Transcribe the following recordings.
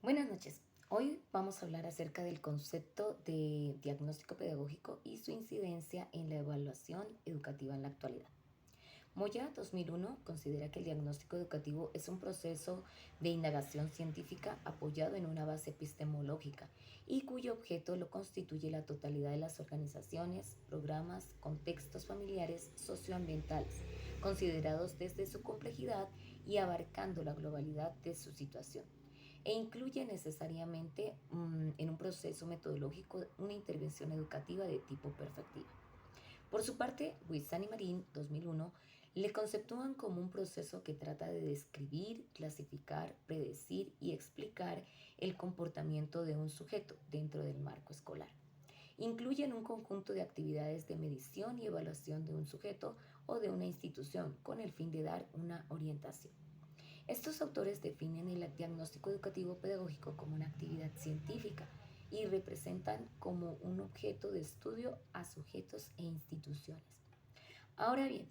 Buenas noches. Hoy vamos a hablar acerca del concepto de diagnóstico pedagógico y su incidencia en la evaluación educativa en la actualidad. Moya 2001 considera que el diagnóstico educativo es un proceso de indagación científica apoyado en una base epistemológica y cuyo objeto lo constituye la totalidad de las organizaciones, programas, contextos familiares, socioambientales, considerados desde su complejidad y abarcando la globalidad de su situación e incluye necesariamente en un proceso metodológico una intervención educativa de tipo perfectiva. Por su parte, Guizán y Marín, 2001, le conceptúan como un proceso que trata de describir, clasificar, predecir y explicar el comportamiento de un sujeto dentro del marco escolar. Incluyen un conjunto de actividades de medición y evaluación de un sujeto o de una institución con el fin de dar una orientación. Estos autores definen el diagnóstico educativo pedagógico como una actividad científica y representan como un objeto de estudio a sujetos e instituciones. Ahora bien,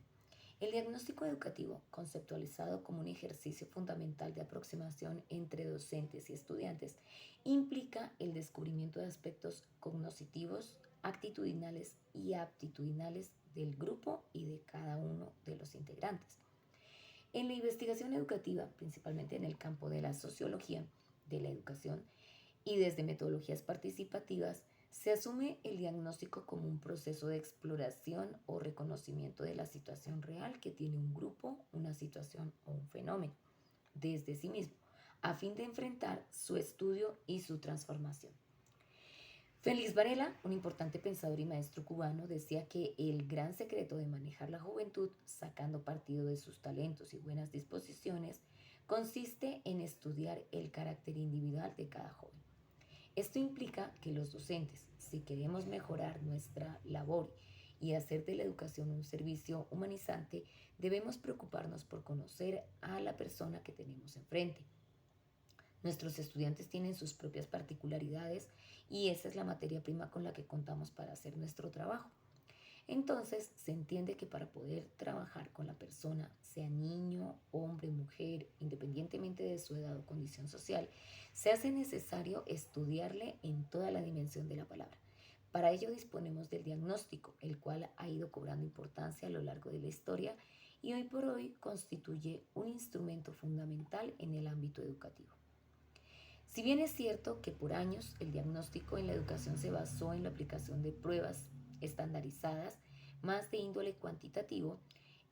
el diagnóstico educativo, conceptualizado como un ejercicio fundamental de aproximación entre docentes y estudiantes, implica el descubrimiento de aspectos cognitivos, actitudinales y aptitudinales del grupo y de cada uno de los integrantes. En la investigación educativa, principalmente en el campo de la sociología de la educación y desde metodologías participativas, se asume el diagnóstico como un proceso de exploración o reconocimiento de la situación real que tiene un grupo, una situación o un fenómeno desde sí mismo, a fin de enfrentar su estudio y su transformación. Félix Varela, un importante pensador y maestro cubano, decía que el gran secreto de manejar la juventud, sacando partido de sus talentos y buenas disposiciones, consiste en estudiar el carácter individual de cada joven. Esto implica que los docentes, si queremos mejorar nuestra labor y hacer de la educación un servicio humanizante, debemos preocuparnos por conocer a la persona que tenemos enfrente. Nuestros estudiantes tienen sus propias particularidades y esa es la materia prima con la que contamos para hacer nuestro trabajo. Entonces, se entiende que para poder trabajar con la persona, sea niño, hombre, mujer, independientemente de su edad o condición social, se hace necesario estudiarle en toda la dimensión de la palabra. Para ello disponemos del diagnóstico, el cual ha ido cobrando importancia a lo largo de la historia y hoy por hoy constituye un instrumento fundamental en el ámbito educativo. Si bien es cierto que por años el diagnóstico en la educación se basó en la aplicación de pruebas estandarizadas, más de índole cuantitativo,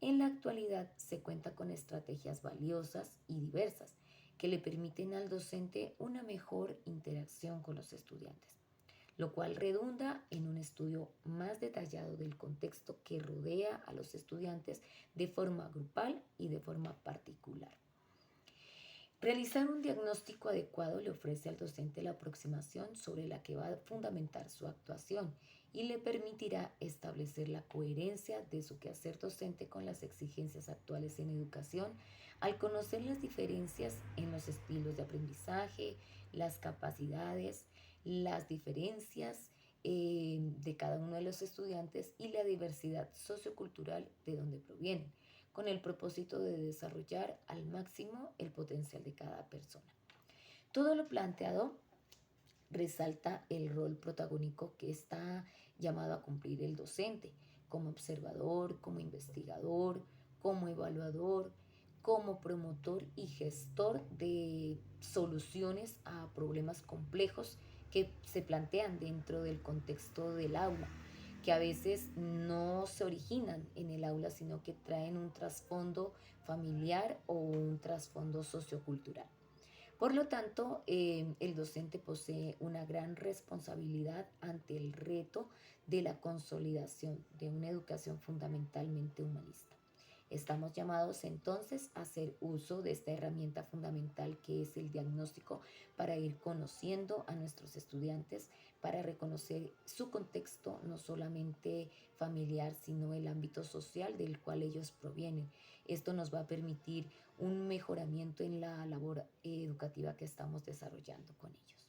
en la actualidad se cuenta con estrategias valiosas y diversas que le permiten al docente una mejor interacción con los estudiantes, lo cual redunda en un estudio más detallado del contexto que rodea a los estudiantes de forma grupal y de forma particular. Realizar un diagnóstico adecuado le ofrece al docente la aproximación sobre la que va a fundamentar su actuación y le permitirá establecer la coherencia de su quehacer docente con las exigencias actuales en educación al conocer las diferencias en los estilos de aprendizaje, las capacidades, las diferencias de cada uno de los estudiantes y la diversidad sociocultural de donde provienen con el propósito de desarrollar al máximo el potencial de cada persona. Todo lo planteado resalta el rol protagónico que está llamado a cumplir el docente, como observador, como investigador, como evaluador, como promotor y gestor de soluciones a problemas complejos que se plantean dentro del contexto del aula, que a veces no se originan en el aula, sino que traen un trasfondo familiar o un trasfondo sociocultural. Por lo tanto, el docente posee una gran responsabilidad ante el reto de la consolidación de una educación fundamentalmente humanista. Estamos llamados entonces a hacer uso de esta herramienta fundamental que es el diagnóstico para ir conociendo a nuestros estudiantes, para reconocer su contexto, no solamente familiar, sino el ámbito social del cual ellos provienen. Esto nos va a permitir un mejoramiento en la labor educativa que estamos desarrollando con ellos.